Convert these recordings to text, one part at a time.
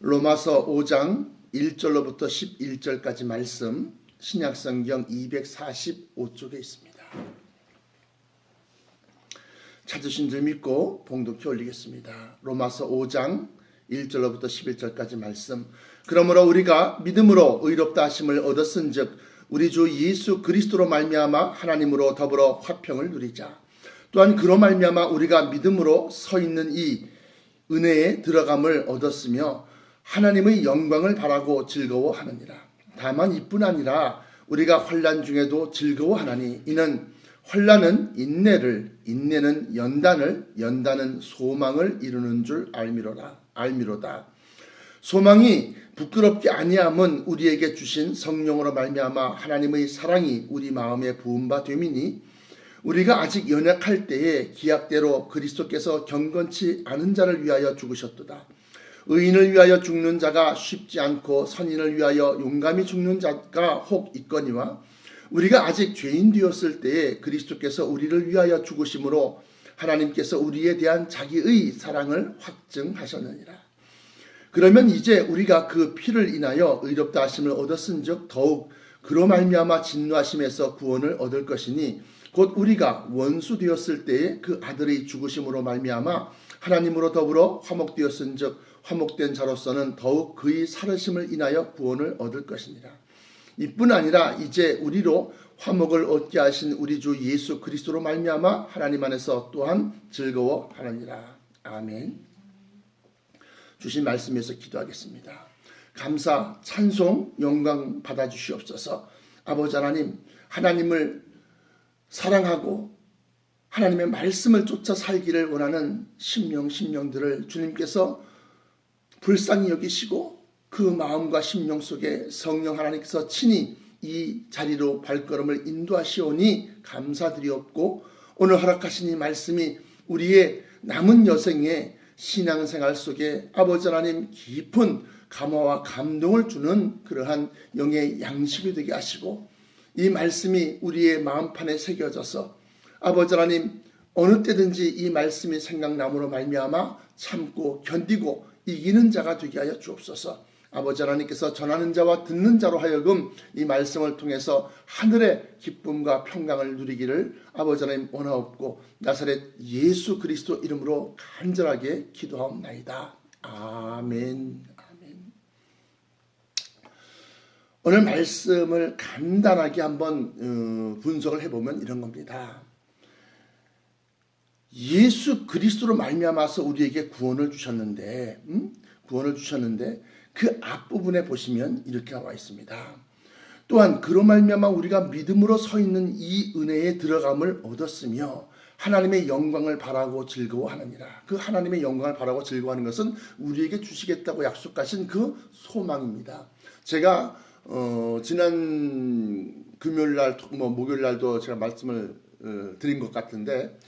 로마서 5장 1절로부터 11절까지 말씀, 신약성경 245쪽에 있습니다. 찾으신 줄 믿고 봉독해 올리겠습니다. 로마서 5장 1절로부터 11절까지 말씀. 그러므로 우리가 믿음으로 의롭다 하심을 얻었은즉 우리 주 예수 그리스도로 말미암아 하나님으로 더불어 화평을 누리자. 또한 그로 말미암아 우리가 믿음으로 서 있는 이 은혜에 들어감을 얻었으며 하나님의 영광을 바라고 즐거워하느니라. 다만 이뿐 아니라 우리가 환난 중에도 즐거워하나니 이는 환난은 인내를, 인내는 연단을, 연단은 소망을 이루는 줄 알미로다. 소망이 부끄럽게 아니함은 우리에게 주신 성령으로 말미암아 하나님의 사랑이 우리 마음에 부은 바 됨이니 우리가 아직 연약할 때에 기약대로 그리스도께서 경건치 않은 자를 위하여 죽으셨도다. 의인을 위하여 죽는 자가 쉽지 않고 선인을 위하여 용감히 죽는 자가 혹 있거니와 우리가 아직 죄인 되었을 때에 그리스도께서 우리를 위하여 죽으심으로 하나님께서 우리에 대한 자기의 사랑을 확증하셨느니라. 그러면 이제 우리가 그 피를 인하여 의롭다 하심을 얻었은즉 더욱 그로 말미암아 진노하심에서 구원을 얻을 것이니 곧 우리가 원수 되었을 때에 그 아들의 죽으심으로 말미암아 하나님으로 더불어 화목되었은즉 화목된 자로서는 더욱 그의 살으심을 인하여 구원을 얻을 것이니라. 이뿐 아니라 이제 우리로 화목을 얻게 하신 우리 주 예수 그리스도로 말미암아 하나님 안에서 또한 즐거워하느니라. 아멘. 주신 말씀에서 기도하겠습니다. 감사, 찬송, 영광 받아주시옵소서. 아버지 하나님, 하나님을 사랑하고 하나님의 말씀을 쫓아 살기를 원하는 심령들을 주님께서 불쌍히 여기시고 그 마음과 심령 속에 성령 하나님께서 친히 이 자리로 발걸음을 인도하시오니 감사드리옵고 오늘 허락하신 이 말씀이 우리의 남은 여생의 신앙생활 속에 아버지 하나님 깊은 감화와 감동을 주는 그러한 영의 양식이 되게 하시고 이 말씀이 우리의 마음판에 새겨져서 아버지 하나님 어느 때든지 이 말씀이 생각남으로 말미암아 참고 견디고 이기는 자가 되게 하여 주옵소서. 아버지 하나님께서 전하는 자와 듣는 자로 하여금 이 말씀을 통해서 하늘의 기쁨과 평강을 누리기를 아버지 하나님 원하옵고 나사렛 예수 그리스도 이름으로 간절하게 기도하옵나이다. 아멘. 아멘. 오늘 말씀을 간단하게 한번 분석을 해보면 이런 겁니다. 예수 그리스도로 말미암아서 우리에게 구원을 주셨는데 그 앞부분에 보시면 이렇게 나와 있습니다. 또한 그로 말미암아 우리가 믿음으로 서 있는 이 은혜에 들어감을 얻었으며 하나님의 영광을 바라고 즐거워하느니라. 그 하나님의 영광을 바라고 즐거워하는 것은 우리에게 주시겠다고 약속하신 그 소망입니다. 제가 지난 금요일날 목요일날도 제가 말씀을 드린 것 같은데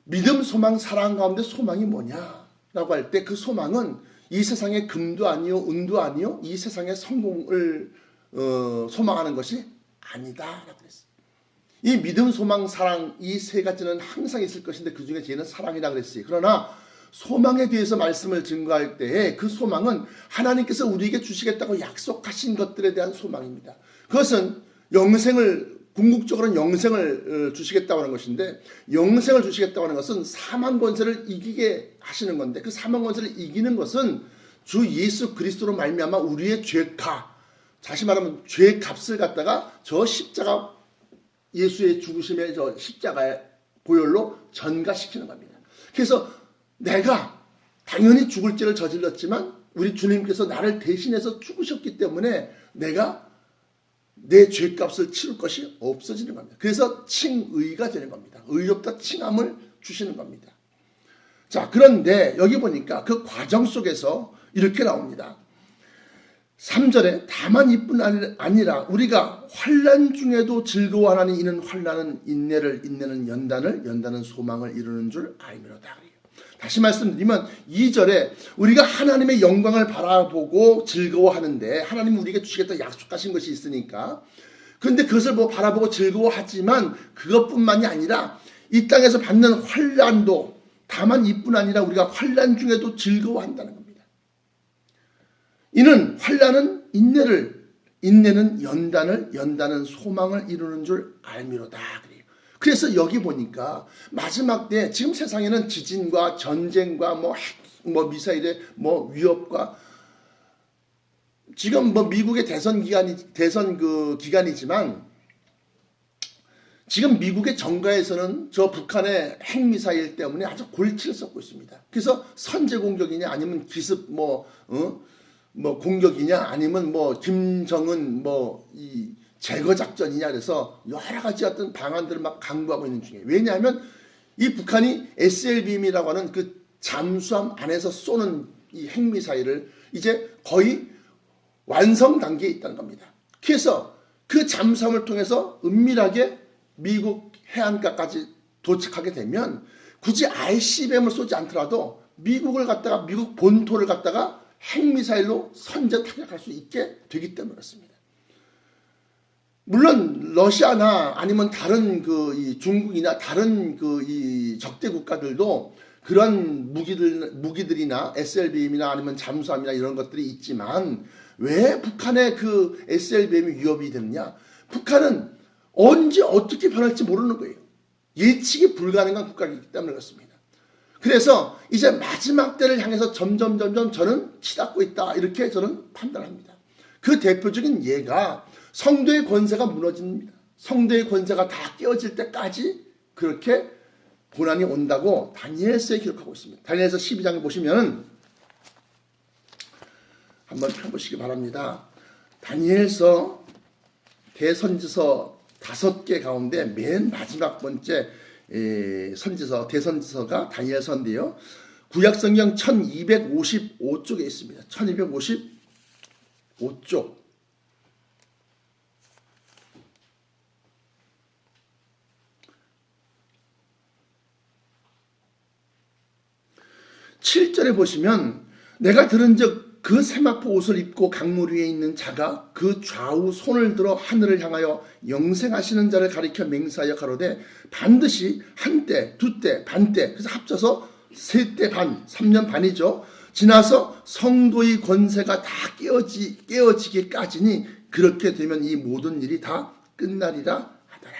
믿음, 소망, 사랑 가운데 소망이 뭐냐라고 할 때 그 소망은 이 세상의 금도 아니요 은도 아니요 이 세상의 성공을 소망하는 것이 아니다라고 그랬어요. 이 믿음, 소망, 사랑 이 세 가지는 항상 있을 것인데 그 중에 제일은 사랑이라고 그랬어요. 그러나 소망에 대해서 말씀을 증거할 때에 그 소망은 하나님께서 우리에게 주시겠다고 약속하신 것들에 대한 소망입니다. 그것은 궁극적으로는 영생을 주시겠다고 하는 것인데 영생을 주시겠다고 하는 것은 사망 권세를 이기게 하시는 건데 그 사망 권세를 이기는 것은 주 예수 그리스도로 말미암아 우리의 죄가 다시 말하면 죄의 값을 갖다가 저 십자가 예수의 죽으심의 저 십자가의 보혈로 전가시키는 겁니다. 그래서 내가 당연히 죽을 죄를 저질렀지만 우리 주님께서 나를 대신해서 죽으셨기 때문에 내가 내 죄값을 치를 것이 없어지는 겁니다. 그래서 칭의가 되는 겁니다. 의롭다 칭함을 주시는 겁니다. 자, 그런데 여기 보니까 그 과정 속에서 이렇게 나옵니다. 3절에 다만 이뿐 아니라 우리가 환난 중에도 즐거워하나니 이는 환난은 인내를 인내는 연단을 연단은 소망을 이루는 줄 알미로다. 다시 말씀드리면 2절에 우리가 하나님의 영광을 바라보고 즐거워하는데 하나님은 우리에게 주시겠다 약속하신 것이 있으니까 그런데 그것을 바라보고 즐거워하지만 그것뿐만이 아니라 이 땅에서 받는 환난도 다만 이뿐 아니라 우리가 환난 중에도 즐거워한다는 겁니다. 이는 환난은 인내는 연단은 소망을 이루는 줄 알미로다. 그래서 여기 보니까 마지막 때 지금 세상에는 지진과 전쟁과 뭐 미사일의 뭐 위협과 지금 뭐 미국의 대선 기간이지만 지금 미국의 정가에서는 저 북한의 핵미사일 때문에 아주 골치를 썩고 있습니다. 그래서 선제 공격이냐 아니면 기습 공격이냐 아니면 김정은 이 제거 작전이냐 그래서 여러 가지 어떤 방안들을 막 강구하고 있는 중이에요. 왜냐하면 이 북한이 SLBM이라고 하는 그 잠수함 안에서 쏘는 이 핵미사일을 이제 거의 완성 단계에 있다는 겁니다. 그래서 그 잠수함을 통해서 은밀하게 미국 해안가까지 도착하게 되면 굳이 ICBM을 쏘지 않더라도 미국 본토를 갖다가 핵미사일로 선제 타격할 수 있게 되기 때문에 그렇습니다. 물론 러시아나 아니면 다른 이 중국이나 다른 이 적대 국가들도 그런 무기들이나 SLBM이나 아니면 잠수함이나 이런 것들이 있지만 왜 북한의 그 SLBM이 위협이 되느냐? 북한은 언제 어떻게 변할지 모르는 거예요. 예측이 불가능한 국가이기 때문에 그렇습니다. 그래서 이제 마지막 때를 향해서 점점 저는 치닫고 있다 이렇게 저는 판단합니다. 그 대표적인 예가 성도의 권세가 무너집니다. 성도의 권세가 다 깨어질 때까지 그렇게 고난이 온다고 다니엘서에 기록하고 있습니다. 다니엘서 12장에 보시면 한번 펴보시기 바랍니다. 다니엘서 대선지서 5개 가운데 맨 마지막 번째 대선지서가 다니엘서인데요. 구약성경 1255쪽에 있습니다. 1255쪽. 7절에 보시면 내가 들은즉 그 세마포 옷을 입고 강물 위에 있는 자가 그 좌우 손을 들어 하늘을 향하여 영생하시는 자를 가리켜 맹세하여 가로되 반드시 한때, 두때, 반때 그래서 합쳐서 3때 반, 3년 반이죠. 지나서 성도의 권세가 다 깨어지기까지니 그렇게 되면 이 모든 일이 다 끝나리라 하더라.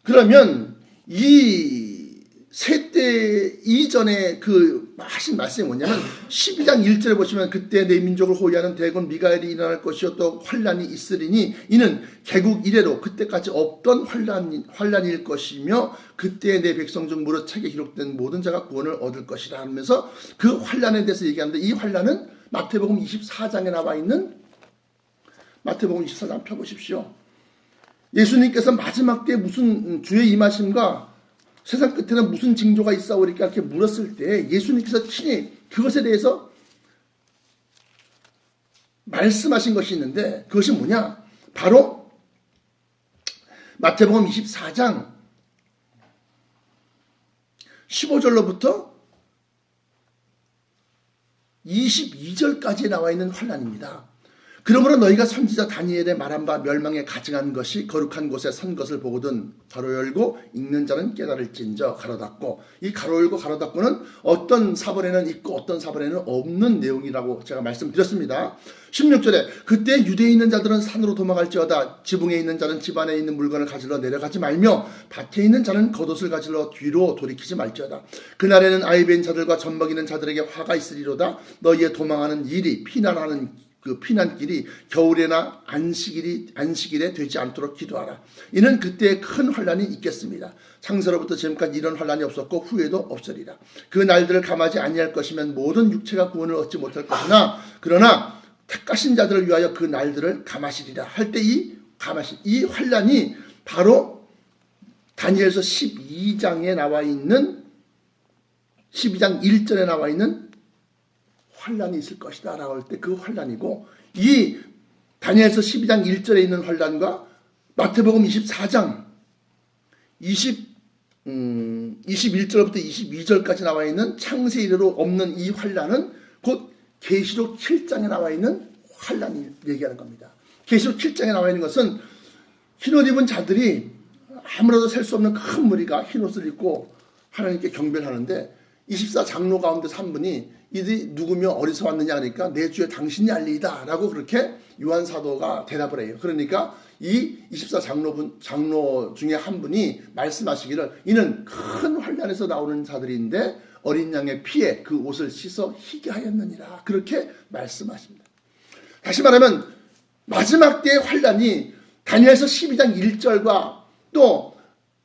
그러면 이 세때 이전에 그 하신 말씀이 뭐냐면 12장 1절에 보시면 그때 내 민족을 호위하는 대군 미가엘이 일어날 것이요 또 환란이 있으리니 이는 개국 이래로 그때까지 없던 환란일 것이며 그때 내 백성 중 무릇 책에 기록된 모든 자가 구원을 얻을 것이라 하면서 그 환란에 대해서 얘기하는데 이 환란은 마태복음 24장에 나와 있는 마태복음 24장 펴보십시오. 예수님께서 마지막 때 무슨 주의 임하심과 세상 끝에는 무슨 징조가 있사오리까 이렇게 물었을 때 예수님께서 친히 그것에 대해서 말씀하신 것이 있는데 그것이 뭐냐? 바로 마태복음 24장 15절로부터 22절까지에 나와 있는 환란입니다. 그러므로 너희가 선지자 다니엘의 말한 바 멸망에 가증한 것이 거룩한 곳에 선 것을 보거든 가로 열고 읽는 자는 깨달을진저 가로 닫고 이 가로 열고 가로 닫고는 어떤 사본에는 있고 어떤 사본에는 없는 내용이라고 제가 말씀드렸습니다. 16절에 그때 유대에 있는 자들은 산으로 도망갈지어다 지붕에 있는 자는 집 안에 있는 물건을 가지러 내려가지 말며 밭에 있는 자는 겉옷을 가지러 뒤로 돌이키지 말지어다. 그날에는 아이 뵌 자들과 젖 먹이는 자들에게 화가 있으리로다. 너희의 도망하는 일이 피난하는 그 피난길이 겨울에나 안식일에 되지 않도록 기도하라. 이는 그때 큰 환란이 있겠습니다. 창세로부터 지금까지 이런 환란이 없었고 후에도 없으리라. 그 날들을 감하지 아니할 것이면 모든 육체가 구원을 얻지 못할 것이나 그러나 택하신 자들을 위하여 그 날들을 감하시리라. 할 때 이 환란이 바로 다니엘서 12장에 나와 있는 12장 1절에 나와 있는 환란이 있을 것이다 라고 할 때 그 환란이고 이 다니엘서 12장 1절에 있는 환란과 마태복음 24장 21절부터 22절까지 나와 있는 창세 이래로 없는 이 환란은 곧 계시록 7장에 나와 있는 환란을 얘기하는 겁니다. 계시록 7장에 나와 있는 것은 흰옷 입은 자들이 아무래도 셀 수 없는 큰 무리가 흰옷을 입고 하나님께 경배를 하는데 24 장로 가운데서 한 분이 이들이 누구며 어디서 왔느냐 하니까 내 주에 당신이 알리이다 라고 그렇게 요한 사도가 대답을 해요. 그러니까 이 24 장로 중에 한 분이 말씀하시기를 이는 큰 환난에서 나오는 자들인데 어린 양의 피에 그 옷을 씻어 희게 하였느니라 그렇게 말씀하십니다. 다시 말하면 마지막 때의 환난이 다니엘서 12장 1절과 또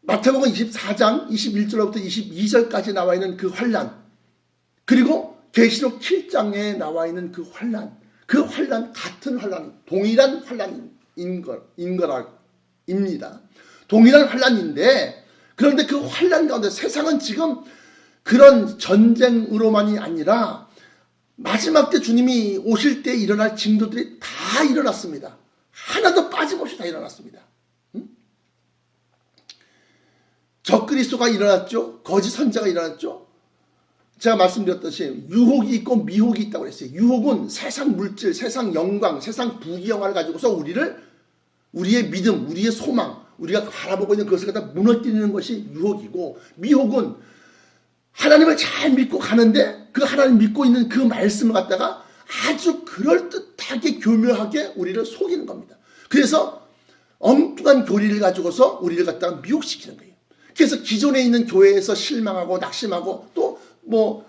마태복음 24장 21절부터 22절까지 나와 있는 그 환난, 그리고 계시록 7장에 나와 있는 그 환난 같은 환난, 동일한 환난인 거입니다. 동일한 환난인데, 그런데 그 환난 가운데 세상은 지금 그런 전쟁으로만이 아니라 마지막 때 주님이 오실 때 일어날 징조들이 다 일어났습니다. 하나도 빠짐없이 다 일어났습니다. 적그리스도가 일어났죠. 거짓 선자가 일어났죠. 제가 말씀드렸듯이 유혹이 있고 미혹이 있다고 그랬어요. 유혹은 세상 물질, 세상 영광, 세상 부귀영화를 가지고서 우리의 믿음, 우리의 소망, 우리가 바라보고 있는 그것을 갖다 무너뜨리는 것이 유혹이고, 미혹은 하나님을 잘 믿고 가는데 그 하나님 믿고 있는 그 말씀을 갖다가 아주 그럴듯하게 교묘하게 우리를 속이는 겁니다. 그래서 엉뚱한 교리를 가지고서 우리를 갖다가 미혹시키는 거예요. 그래서 기존에 있는 교회에서 실망하고 낙심하고 또 뭐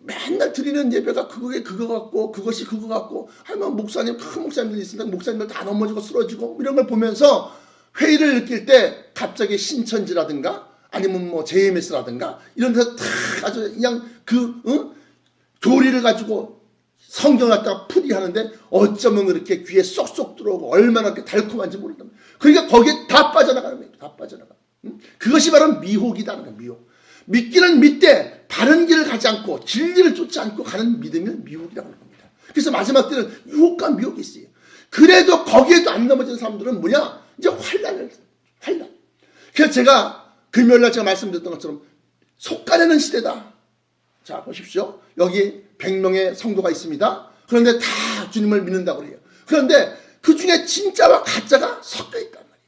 맨날 드리는 예배가 그거 같고 그것이 그거 같고 하면 목사님 큰 목사님들이 있으니까 목사님들 다 넘어지고 쓰러지고 이런 걸 보면서 회의를 느낄 때 갑자기 신천지라든가 아니면 뭐 JMS라든가 이런 데서 다 아주 그냥 교리를 가지고 성경을 갖다가 풀이하는데 어쩌면 그렇게 귀에 쏙쏙 들어오고 얼마나 그렇게 달콤한지 모른다. 그러니까 거기에 다 빠져나가는 거예요. 다 빠져나가. 그것이 바로 미혹이다는 거예요. 미혹. 믿기는 믿되 바른 길을 가지 않고 진리를 쫓지 않고 가는 믿음이 미혹이라고 하는 겁니다. 그래서 마지막 때는 유혹과 미혹이 있어요. 그래도 거기에도 안 넘어진 사람들은 뭐냐? 이제 환난. 그래서 제가 금요일날 제가 말씀드렸던 것처럼 속가내는 시대다. 자 보십시오. 여기 100명의 성도가 있습니다. 그런데 다 주님을 믿는다고 그래요. 그런데 그 중에 진짜와 가짜가 섞여 있단 말이에요.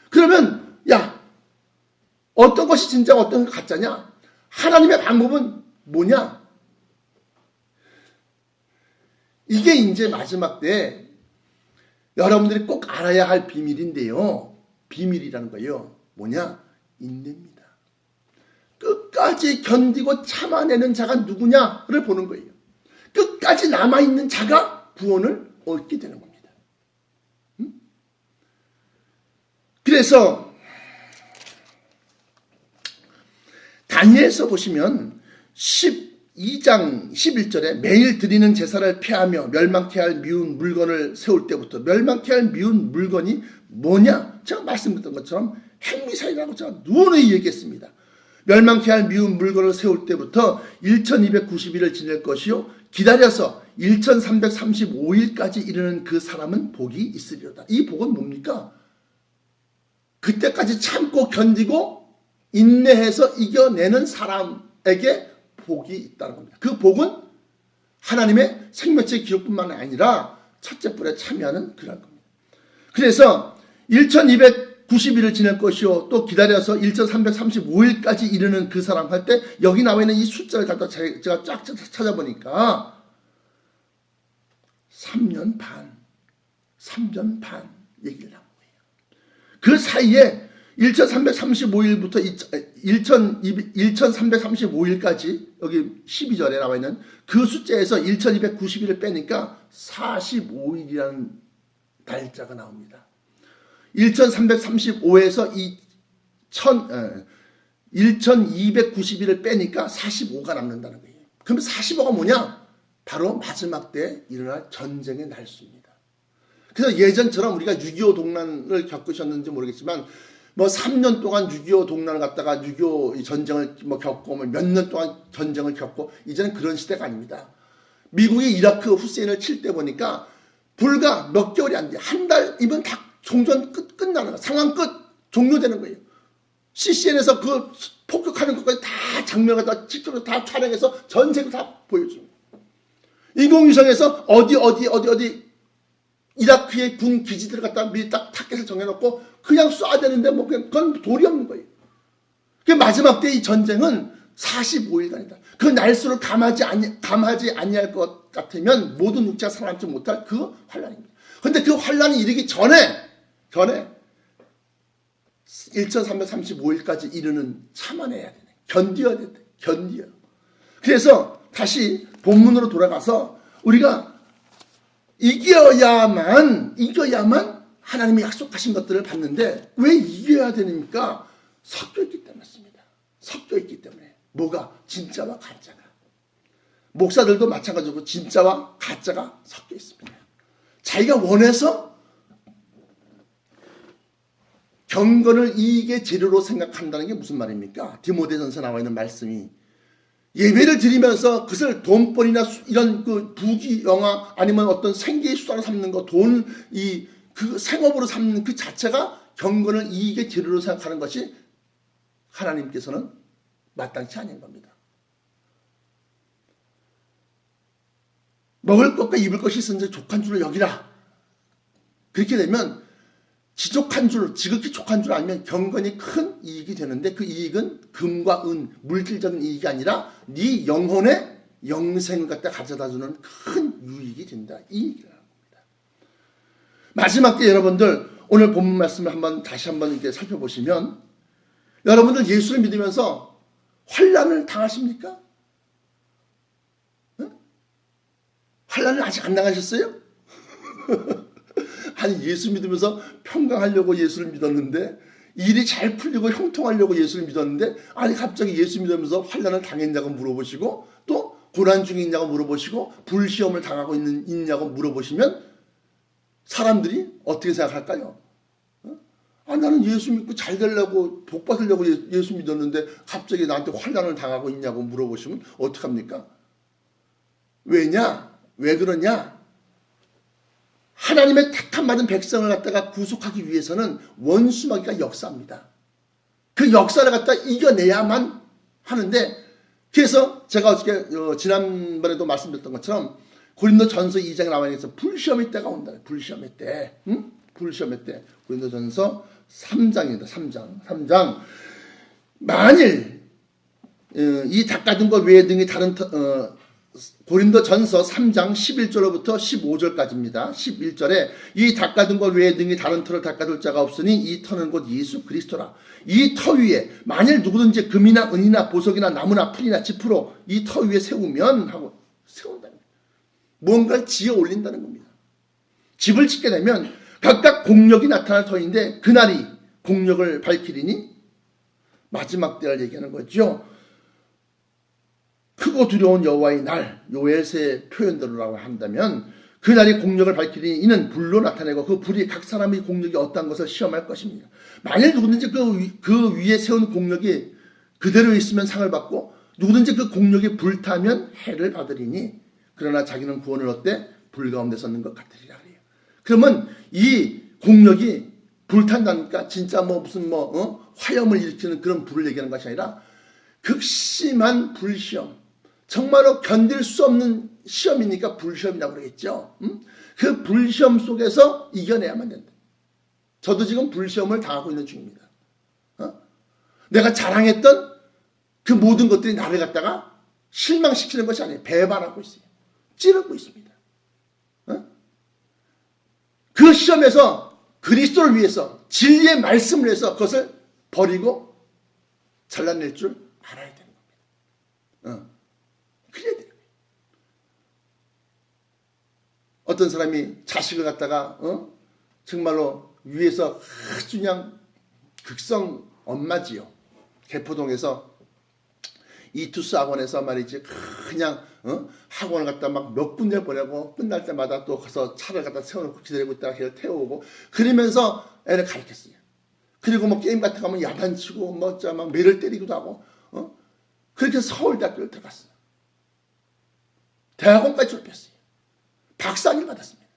그러면 야, 어떤 것이 진짜고 어떤 것이 가짜냐? 하나님의 방법은 뭐냐? 이게 이제 마지막 때 여러분들이 꼭 알아야 할 비밀인데요. 비밀이라는 거예요. 뭐냐? 인내입니다. 끝까지 견디고 참아내는 자가 누구냐를 보는 거예요. 끝까지 남아있는 자가 구원을 얻게 되는 겁니다. 그래서 다니엘서 보시면 12장 11절에 매일 드리는 제사를 폐하며 멸망케 할 미운 물건을 세울 때부터, 멸망케 할 미운 물건이 뭐냐? 제가 말씀드렸던 것처럼 행미사이라고 제가 누누이 얘기했습니다. 멸망케 할 미운 물건을 세울 때부터 1290일을 지낼 것이요 기다려서 1335일까지 이르는 그 사람은 복이 있으리로다. 이 복은 뭡니까? 그때까지 참고 견디고 인내해서 이겨내는 사람에게 복이 있다는 겁니다. 그 복은 하나님의 생명체 기록뿐만 아니라 첫째 뿔에 참여하는 그런 겁니다. 그래서 1290일을 지낼 것이요 또 기다려서 1335일까지 이르는 그 사람 할 때 여기 나와 있는 이 숫자를 갖다 제가 쫙 찾아보니까 3년 반 얘기를 나온 거예요. 그 사이에 1335일부터 1335일까지 여기 12절에 나와 있는 그 숫자에서 1290일을 빼니까 45일이라는 날짜가 나옵니다. 1335에서 1290일을 빼니까 45가 남는다는 거예요. 그럼 45가 뭐냐? 바로 마지막 때 일어날 전쟁의 날수입니다. 그래서 예전처럼 우리가 6.25 동란을 겪으셨는지 모르겠지만 뭐 3년 동안 6.25 동란을 갖다가 6.25 전쟁을 겪고 몇 년 동안 전쟁을 겪고 이제는 그런 시대가 아닙니다. 미국이 이라크 후세인을 칠 때 보니까 불과 몇 개월이 안 돼. 한 달이면 다 종전 끝나는 거예요. 상황 끝 종료되는 거예요. CCN에서 그 폭격하는 것까지 다 장면을 다 직접으로 다 촬영해서 전 세계 다 보여줍니다. 인공위성에서 어디 이라크의 군 기지들을 갖다 미리 딱 타켓을 정해놓고 그냥 쏴야 되는데 뭐 그건 돌이 없는 거예요. 그 마지막 때 이 전쟁은 45일간이다. 그 날수를 감하지 아니할 것 같으면 모든 육체가 살아남지 못할 그 환란입니다. 그런데 그 환란이 이르기 전에 1335일까지 이르는 참아내야 되네. 견뎌야 돼. 견뎌. 그래서 다시 본문으로 돌아가서 우리가 이겨야만 하나님이 약속하신 것들을 받는데 왜 이겨야 되니까? 섞여 있기 때문입니다. 섞여 있기 때문에. 뭐가? 진짜와 가짜가. 목사들도 마찬가지로 진짜와 가짜가 섞여 있습니다. 자기가 원해서 경건을 이익의 재료로 생각한다는 게 무슨 말입니까? 디모데전서 나와 있는 말씀이 예배를 드리면서 그것을 돈벌이나 이런 그 부귀영화 아니면 어떤 생계의 수단으로 삼는 거, 그 생업으로 삼는 그 자체가 경건을 이익의 재료로 생각하는 것이 하나님께서는 마땅치 않은 겁니다. 먹을 것과 입을 것이 있은지 족한 줄을 여기라. 그렇게 되면 지극히 족한 줄 알면 경건이 큰 이익이 되는데 그 이익은 금과 은, 물질적인 이익이 아니라 네 영혼의 영생을 갖다 가져다주는 큰 유익이 된다. 이익이라는 겁니다. 마지막 때 여러분들 오늘 본문 말씀을 다시 한번 이렇게 살펴보시면 여러분들 예수를 믿으면서 환난을 당하십니까? 응? 환난을 아직 안 당하셨어요? 아니 예수 믿으면서 평강하려고 예수를 믿었는데 일이 잘 풀리고 형통하려고 예수를 믿었는데 아니 갑자기 예수 믿으면서 환난을 당했냐고 물어보시고 또 고난 중에 있냐고 물어보시고 불시험을 당하고 있냐고 물어보시면 사람들이 어떻게 생각할까요? 나는 예수 믿고 잘 되려고 복 받으려고 예수 믿었는데 갑자기 나한테 환난을 당하고 있냐고 물어보시면 어떡합니까? 왜냐? 왜 그러냐? 하나님의 택함 받은 백성을 갖다가 구속하기 위해서는 원수마귀가 역사합니다. 그 역사를 갖다 이겨내야만 하는데 그래서 제가 어저께 지난번에도 말씀드렸던 것처럼 고린도전서 2장에 나와 있는 불시험의 때가 온다. 불시험의 때. 응? 불시험의 때. 고린도전서 3장입니다. 3장. 만일 이 닭가슴과 외 등이 다른 고린도전서 3장 11절로부터 15절까지입니다. 11절에 이 닭가슴과 외 등이 다른 터를 닦아둘 자가 없으니 이 터는 곧 예수 그리스도라. 이 터 위에 만일 누구든지 금이나 은이나 보석이나 나무나 풀이나 지푸로 이 터 위에 세우면 하고 세운다는 거예요. 뭔가를 지어 올린다는 겁니다. 집을 짓게 되면 각각 공력이 나타날 터인데 그날이 공력을 밝히리니 마지막 때를 얘기하는 거죠. 크고 두려운 여호와의 날, 요엘서의 표현대로라고 한다면 그날이 공력을 밝히니 이는 불로 나타내고 그 불이 각 사람의 공력이 어떠한 것을 시험할 것입니다. 만일 누구든지 그 위에 세운 공력이 그대로 있으면 상을 받고 누구든지 그 공력이 불타면 해를 받으리니 그러나 자기는 구원을 얻되 불 가운데 섰는 것 같으리라 그래요. 그러면 이 공력이 불탄다니까 진짜 무슨 화염을 일으키는 그런 불을 얘기하는 것이 아니라 극심한 불시험, 정말로 견딜 수 없는 시험이니까 불시험이라고 그러겠죠. 그 불시험 속에서 이겨내야만 된다. 저도 지금 불시험을 당하고 있는 중입니다. 내가 자랑했던 그 모든 것들이 나를 갖다가 실망시키는 것이 아니에요. 배반하고 있어요. 찌르고 있습니다. 그 시험에서 그리스도를 위해서 진리의 말씀을 위해서 그것을 버리고 잘라낼 줄 알아야 되는 겁니다. 그래야 돼요. 어떤 사람이 자식을 갖다가 정말로 위에서 아주 그냥 극성 엄마지요. 개포동에서 이투스 학원에서 말이지 그냥 학원을 갖다 막 몇 군데 보내고 끝날 때마다 또 가서 차를 갖다 세워놓고 기다리고 있다가 걔를 태워오고 그러면서 애를 가르쳤어요. 그리고 게임 같은 거 하면 야단치고 막 매를 때리기도 하고 그렇게 서울대학교를 들어갔어요. 대학원까지 졸업했어요. 박사학위를 받았습니다.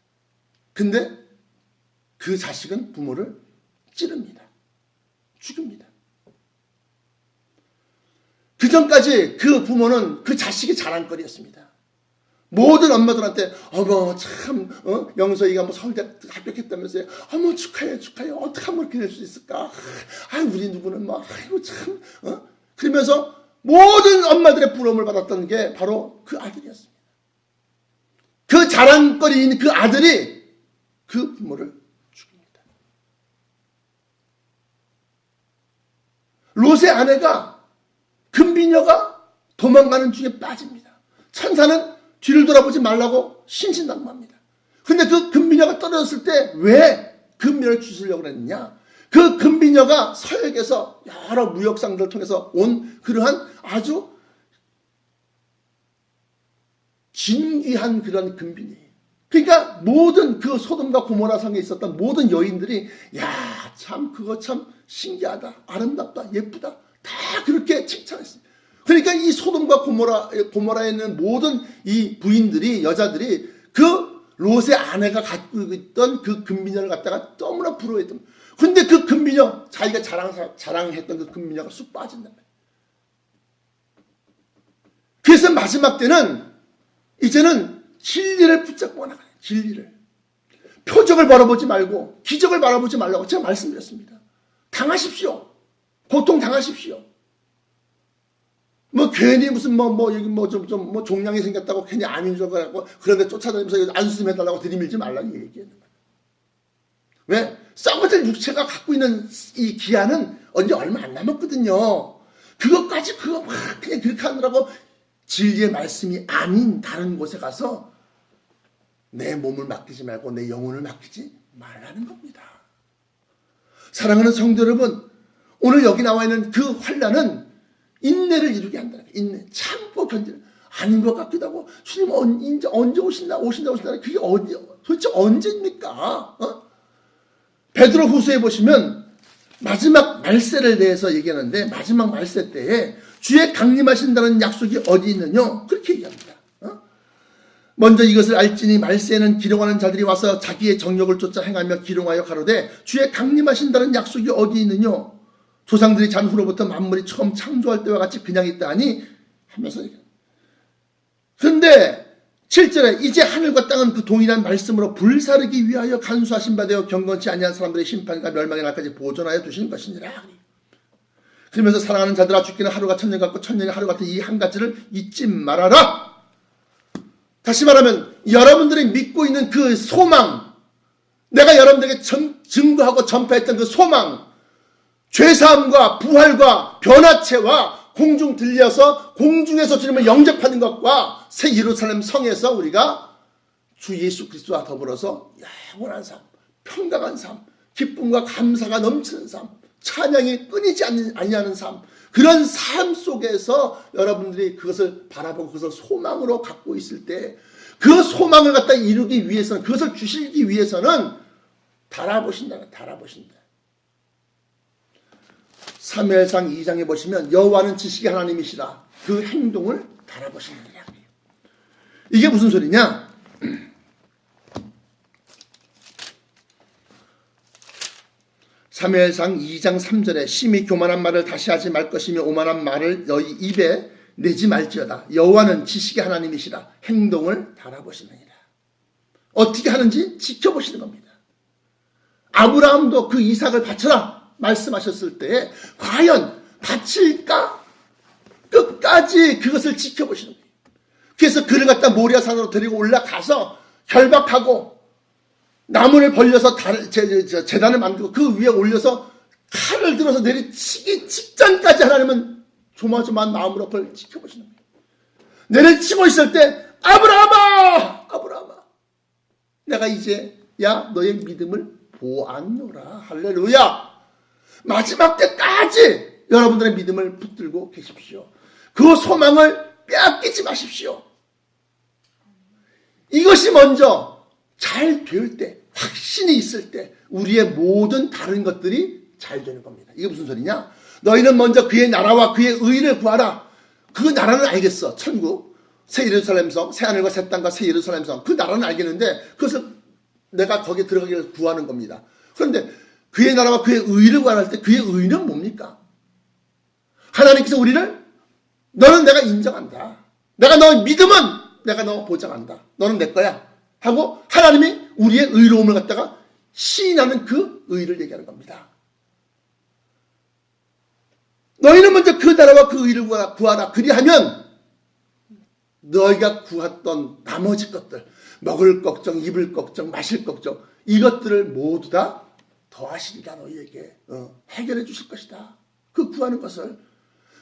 근데 그 자식은 부모를 찌릅니다. 죽입니다. 그 전까지 그 부모는 그 자식이 자랑거리였습니다. 모든 엄마들한테 어머 참 영서이가 서울대 합격했다면서요. 어머 축하해요. 어떻게 하면 그렇게 될 수 있을까. 우리 누구는 아이고 참 그러면서 모든 엄마들의 부러움을 받았던 게 바로 그 아들이었습니다. 그 자랑거리인 그 아들이 그 부모를 죽입니다. 롯의 아내가 금비녀가 도망가는 중에 빠집니다. 천사는 뒤를 돌아보지 말라고 신신당부합니다. 근데 그 금비녀가 떨어졌을 때 왜 금비녀를 주시려고 그랬느냐? 그 금비녀가 서역에서 여러 무역상들을 통해서 온 그러한 아주 진귀한 그런 금비녀예요. 그러니까 모든 그 소돔과 고모라 성에 있었던 모든 여인들이 야, 참 그거 참 신기하다, 아름답다, 예쁘다 다 그렇게 칭찬했습니다. 그러니까 이 소돔과 고모라에 있는 모든 이 부인들이 여자들이 그 롯의 아내가 갖고 있던 그 금비녀를 갖다가 너무나 부러워했던. 근데 그 금비녀 자기가 자랑했던 그 금비녀가 쑥 빠진단 말이에요. 그래서 마지막 때는 이제는 진리를 붙잡고 나가요. 진리를. 표적을 바라보지 말고 기적을 바라보지 말라고 제가 말씀드렸습니다. 당하십시오. 고통 당하십시오. 뭐 괜히 무슨 여기 종량이 생겼다고 괜히 안인 줄 알고 그런데 쫓아다니면서 안수좀 해달라고 들이밀지 말라고 얘기하는 거예요. 왜? 썩어질 육체가 갖고 있는 이 기한은 언제 얼마 안 남았거든요. 그것까지 그거 막 그냥 그렇게 하느라고 진리의 말씀이 아닌 다른 곳에 가서 내 몸을 맡기지 말고 내 영혼을 맡기지 말라는 겁니다. 사랑하는 성도 여러분, 오늘 여기 나와 있는 그 환난은 인내를 이루게 한다는 거예요. 인내, 참고 견디는 아닌 것 같기도 하고 주님 언제 오신다 그게 도대체 언제입니까? 베드로 후서에 보시면 마지막 말세를 대해서 얘기하는데 마지막 말세 때에 주의 강림하신다는 약속이 어디 있느냐 그렇게 얘기합니다. 먼저 이것을 알지니 말세에는 기롱하는 자들이 와서 자기의 정욕을 쫓아 행하며 기롱하여 가로되 주의 강림하신다는 약속이 어디 있느냐 조상들이 잔 후로부터 만물이 처음 창조할 때와 같이 그냥 있다니 하면서 얘기합니다. 그런데 7절에 이제 하늘과 땅은 그 동일한 말씀으로 불사르기 위하여 간수하신 바 되어 경건치 아니한 사람들의 심판과 멸망의 날까지 보존하여 두신 것이니라. 그러면서 사랑하는 자들아 죽기는 하루가 천년 같고 천년이 하루 같은 이 한 가지를 잊지 말아라. 다시 말하면 여러분들이 믿고 있는 그 소망, 내가 여러분들에게 증거하고 전파했던 그 소망, 죄사함과 부활과 변화체와 공중 들려서 공중에서 주님을 영접하는 것과 새 예루살렘 성에서 우리가 주 예수 그리스도와 더불어서 영원한 삶, 평강한 삶, 기쁨과 감사가 넘치는 삶, 찬양이 끊이지 아니하는 삶, 그런 삶 속에서 여러분들이 그것을 바라보고 그것을 소망으로 갖고 있을 때 그 소망을 갖다 이루기 위해서는 그것을 주시기 위해서는 달아보신다. 사무엘상 2장에 보시면 여호와는 지식의 하나님이시라 그 행동을 달아보시느니라. 이게 무슨 소리냐? 사무엘상 2장 3절에 심히 교만한 말을 다시 하지 말 것이며 오만한 말을 너희 입에 내지 말지어다. 여호와는 지식의 하나님이시라 행동을 달아보시느니라. 어떻게 하는지 지켜보시는 겁니다. 아브라함도 그 이삭을 바쳐라 말씀하셨을 때 과연 바칠까? 끝까지 그것을 지켜보시는 거예요. 그래서 그를 갖다 모리아산으로 데리고 올라가서 결박하고 나무를 벌려서 제단을 만들고 그 위에 올려서 칼을 들어서 내리치기 직전까지 하나님은 조마조마한 마음으로 그걸 지켜보시는 거예요. 내리치고 있을 때 아브라함아 내가 이제 너의 믿음을 보았노라. 할렐루야. 마지막 때까지 여러분들의 믿음을 붙들고 계십시오. 그 소망을 빼앗기지 마십시오. 이것이 먼저 잘 될 때, 확신이 있을 때 우리의 모든 다른 것들이 잘 되는 겁니다. 이게 무슨 소리냐? 너희는 먼저 그의 나라와 그의 의를 구하라. 그 나라는 알겠어. 천국, 새 예루살렘성, 새 하늘과 새 땅과 새 예루살렘성. 그 나라는 알겠는데 그것을 내가 거기에 들어가기를 구하는 겁니다. 그런데 그의 나라와 그의 의를 구할 때 그의 의는 뭡니까? 하나님께서 우리를 너는 내가 인정한다. 내가 너 믿음은 내가 너 보장한다. 너는 내 거야. 하고 하나님이 우리의 의로움을 갖다가 시인하는 그 의를 얘기하는 겁니다. 너희는 먼저 그 나라와 그 의를 구하라. 그리하면 너희가 구했던 나머지 것들, 먹을 걱정, 입을 걱정, 마실 걱정, 이것들을 모두 다 더하시리라. 너희에게 해결해 주실 것이다. 그 구하는 것을.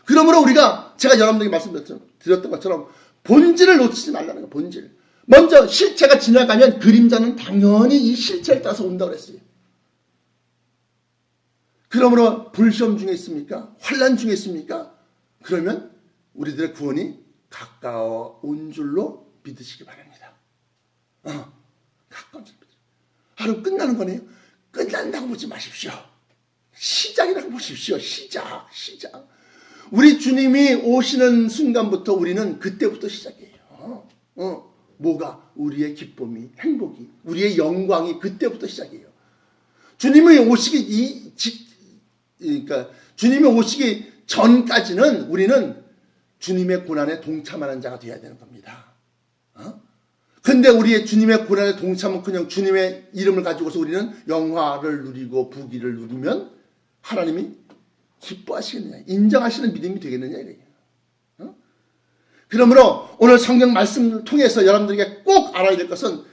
그러므로 우리가 제가 여러분들에게 말씀드렸던 것처럼 본질을 놓치지 말라는 거예요. 본질. 먼저 실체가 지나가면 그림자는 당연히 이 실체를 따라서 온다고 그랬어요. 그러므로 불시험 중에 있습니까? 환난 중에 있습니까? 그러면 우리들의 구원이 가까워 온 줄로 믿으시기 바랍니다. 가까운 줄로 믿으시기. 하루 끝나는 거네요. 끝난다고 보지 마십시오. 시작이라고 보십시오. 시작. 우리 주님이 오시는 순간부터 우리는 그때부터 시작이에요. 뭐가? 우리의 기쁨이, 행복이, 우리의 영광이 그때부터 시작이에요. 주님이 오시기 전까지는 우리는 주님의 고난에 동참하는 자가 되어야 되는 겁니다. 근데 우리의 주님의 고난에 동참은 그냥 주님의 이름을 가지고서 우리는 영화를 누리고 부귀를 누리면 하나님이 기뻐하시겠느냐, 인정하시는 믿음이 되겠느냐 이래요. 그러므로 오늘 성경 말씀을 통해서 여러분들에게 꼭 알아야 될 것은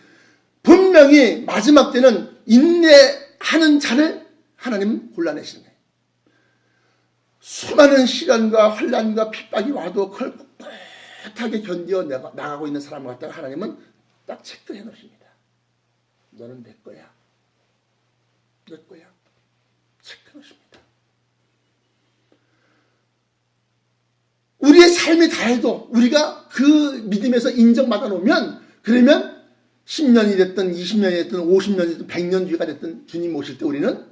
분명히 마지막 때는 인내하는 자를 하나님은 골라내시는 거예요. 수많은 시련과 환난과 핍박이 와도 그걸 꿋꿋하게 견디어 나가고 있는 사람을 갖다가 하나님은 딱 체크해 놓으십니다. 너는 내 거야. 내 거야. 체크해 놓으십니다. 우리의 삶이 다해도 우리가 그 믿음에서 인정받아 놓으면, 그러면 10년이 됐든 20년이 됐든 50년이 됐든 100년 뒤가 됐든 주님 오실 때 우리는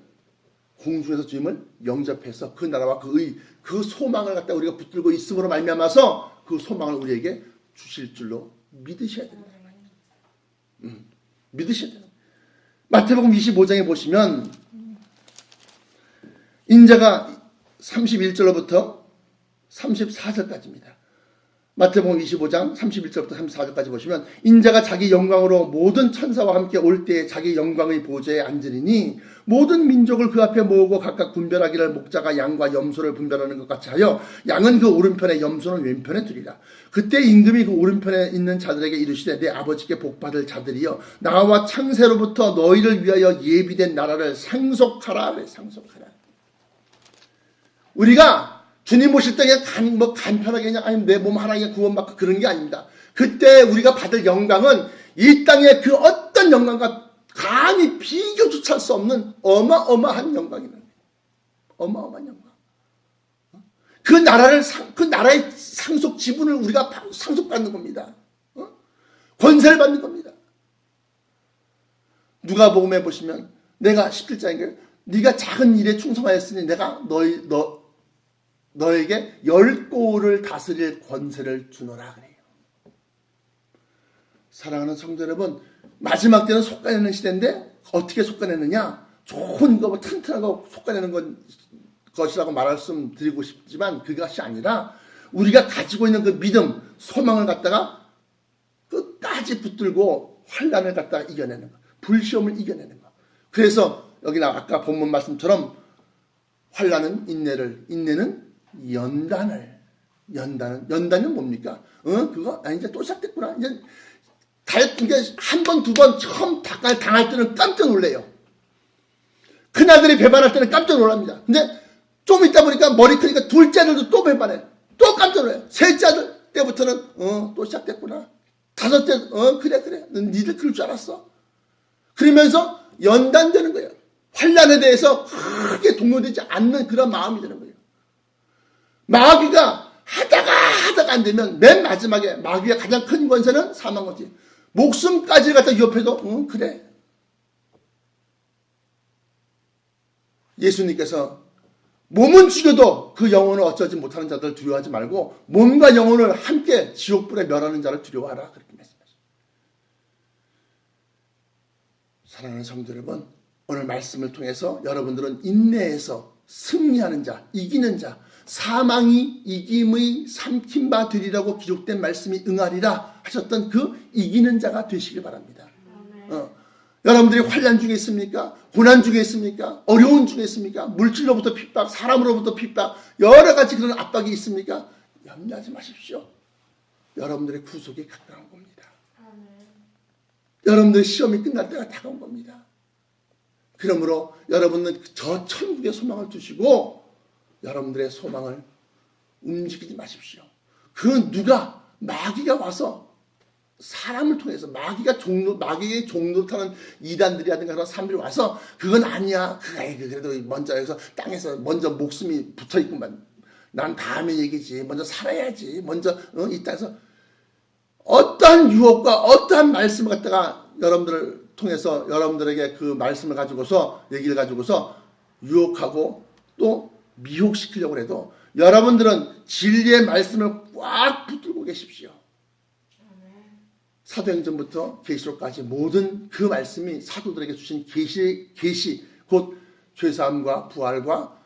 공중에서 주님을 영접해서 그 나라와 그 소망을 갖다 우리가 붙들고 있음으로 말미암아서 그 소망을 우리에게 주실 줄로 믿으셔야 됩니다. 믿으셔야 돼요. 마태복음 25장에 보시면 인자가 31절로부터 34절까지입니다. 마태복음 25장 31절부터 34절까지 보시면 인자가 자기 영광으로 모든 천사와 함께 올 때에 자기 영광의 보좌에 앉으리니 모든 민족을 그 앞에 모으고 각각 분별하기를 목자가 양과 염소를 분별하는 것 같이 하여 양은 그 오른편에 염소는 왼편에 두리라. 그때 임금이 그 오른편에 있는 자들에게 이르시되 내 아버지께 복받을 자들이여 나와 창세로부터 너희를 위하여 예비된 나라를 상속하라. 상속하라. 우리가 주님 오실 때 그냥 간편하게 그냥 아니 내 몸 하나 그냥 구원받고 그런 게 아닙니다. 그때 우리가 받을 영광은 이 땅의 그 어떤 영광과 감히 비교조차 할 수 없는 어마어마한 영광이라는 거예요. 어마어마한 영광. 그 나라의 상속 지분을 우리가 상속받는 겁니다. 권세를 받는 겁니다. 누가복음에 보시면 내가 17장에 네가 작은 일에 충성하였으니 내가 너에게 10고을을 다스릴 권세를 주노라 그래요. 사랑하는 성도 여러분, 마지막 때는 속가내는 시대인데 어떻게 속가내느냐? 좋은 거 튼튼하고 속가내는 것이라고 말씀드리고 싶지만 그것이 아니라 우리가 가지고 있는 그 믿음, 소망을 갖다가 끝까지 붙들고 환난을 갖다가 이겨내는 거, 불시험을 이겨내는 거. 그래서 여기 아까 본문 말씀처럼 환난은 인내는 연단은 뭡니까? 그거 이제 또 시작됐구나. 이제 한 번, 두 번 처음 당할 때는 깜짝 놀래요. 큰아들이 배반할 때는 깜짝 놀랍니다. 근데 좀 있다 보니까 머리 크니까 둘째 아들도 또 배반해. 또 깜짝 놀래요. 셋째 아들 때부터는 또 시작됐구나. 다섯째 그래 니들 그럴 줄 알았어. 그러면서 연단되는 거예요. 환난에 대해서 크게 동요되지 않는 그런 마음이 되는 거예요. 마귀가 하다가 안 되면 맨 마지막에 마귀가 가장 큰 권세는 사망이지. 목숨까지 갖다 위협해도 그래. 예수님께서 몸은 죽여도 그 영혼을 어쩌지 못하는 자들 두려워하지 말고 몸과 영혼을 함께 지옥불에 멸하는 자를 두려워하라. 그렇게 말씀하셨습니다. 사랑하는 성도 여러분, 오늘 말씀을 통해서 여러분들은 인내에서 승리하는 자, 이기는 자, 사망이 이김의 삼킨 바 되리라고 기록된 말씀이 응하리라 하셨던 그 이기는 자가 되시길 바랍니다. 여러분들이 환난 중에 있습니까? 고난 중에 있습니까? 어려운 중에 있습니까? 물질로부터 핍박, 사람으로부터 핍박, 여러 가지 그런 압박이 있습니까? 염려하지 마십시오. 여러분들의 구속이 가까운 겁니다. 여러분들의 시험이 끝날 때가 다가온 겁니다. 그러므로 여러분은 저 천국의 소망을 두시고 여러분들의 소망을 움직이지 마십시오. 그 누가 마귀가 와서 사람을 통해서 마귀의 종로 타는 이단들이라든가 그런 사람들이 와서 그건 아니야. 그래도 먼저 여기서 땅에서 먼저 목숨이 붙어 있구만. 난 다음에 얘기지. 먼저 살아야지. 먼저 이 땅에서 어떠한 유혹과 어떠한 말씀을 갖다가 여러분들을 통해서 여러분들에게 그 말씀을 가지고서 얘기를 가지고서 유혹하고 또 미혹시키려고 해도 여러분들은 진리의 말씀을 꽉 붙들고 계십시오. 사도행전부터 계시록까지 모든 그 말씀이 사도들에게 주신 계시 곧 죄사함과 부활과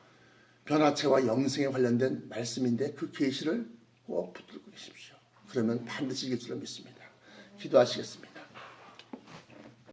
변화체와 영생에 관련된 말씀인데 그 계시를 꼭 붙들고 계십시오. 그러면 반드시 이길 줄로 믿습니다. 기도하시겠습니다.